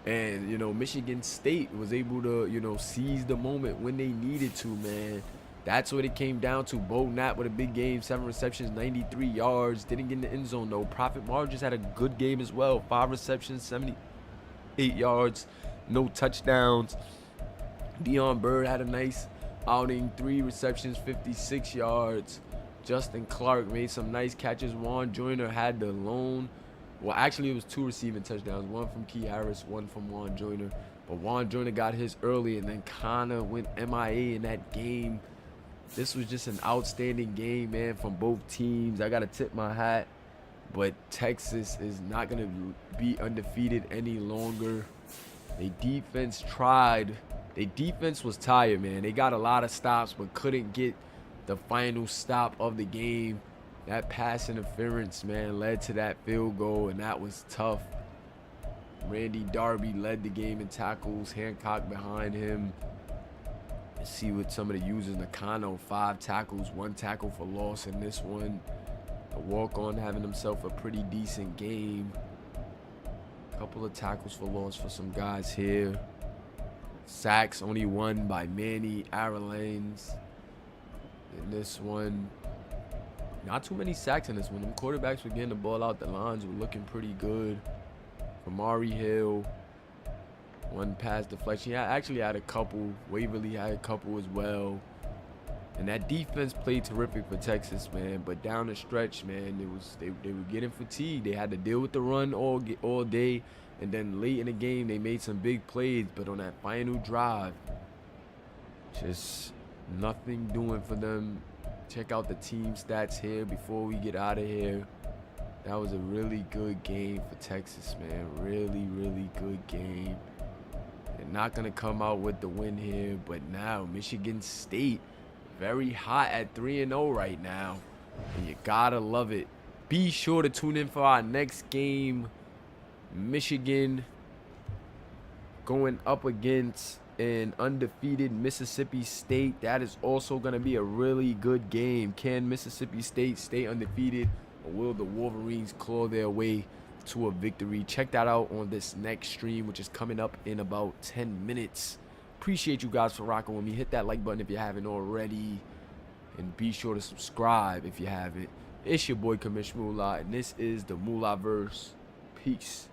and Michigan State was able to seize the moment when they needed to, man. That's what it came down to. Bo Knapp with a big game, 7 receptions, 93 yards, didn't get in the end zone though. Prophet Marges had a good game as well, 5 receptions, 78 yards, no touchdowns. Deion Bird had a nice outing, 3 receptions, 56 yards. Justin Clark made some nice catches. Juan Joyner had the lone. Well, actually, it was 2 receiving touchdowns. 1 from Key Harris, 1 from Juan Joyner. But Juan Joyner got his early and then kind of went MIA in that game. This was just an outstanding game, man, from both teams. I got to tip my hat. But Texas is not going to be undefeated any longer. Their defense tried. Their defense was tired, man. They got a lot of stops but couldn't get the final stop of the game. That pass interference, man, led to that field goal, and that was tough. Randy Darby led the game in tackles. Hancock behind him. Let's see what some of the users. Nakano, 5 tackles, 1 tackle for loss in this one. A walk-on having himself a pretty decent game. A couple of tackles for loss for some guys here. Sacks only 1 by Manny Aralanes. In this one, not too many sacks in this one. Them quarterbacks were getting the ball out. The lines were looking pretty good. Amari Hill, 1 pass deflection. He actually had a couple. Waverly had a couple as well. And that defense played terrific for Texas, man. But down the stretch, man, they were getting fatigued. They had to deal with the run all day. And then late in the game, they made some big plays. But on that final drive, just nothing doing for them. Check out the team stats here before we get out of here. That was a really good game for Texas, man. Really, really good game. They're not going to come out with the win here. But now, Michigan State, very hot at 3-0 right now. And you got to love it. Be sure to tune in for our next game. Michigan going up against an undefeated Mississippi State. That is also going to be a really good game. Can Mississippi State stay undefeated, or will the Wolverines claw their way to a victory? Check that out on this next stream, which is coming up in about 10 minutes. Appreciate you guys for rocking with me. Hit that like button if you haven't already, and be sure to subscribe if you haven't. It's your boy Kamish Moolah, and this is the Moolahverse. Peace.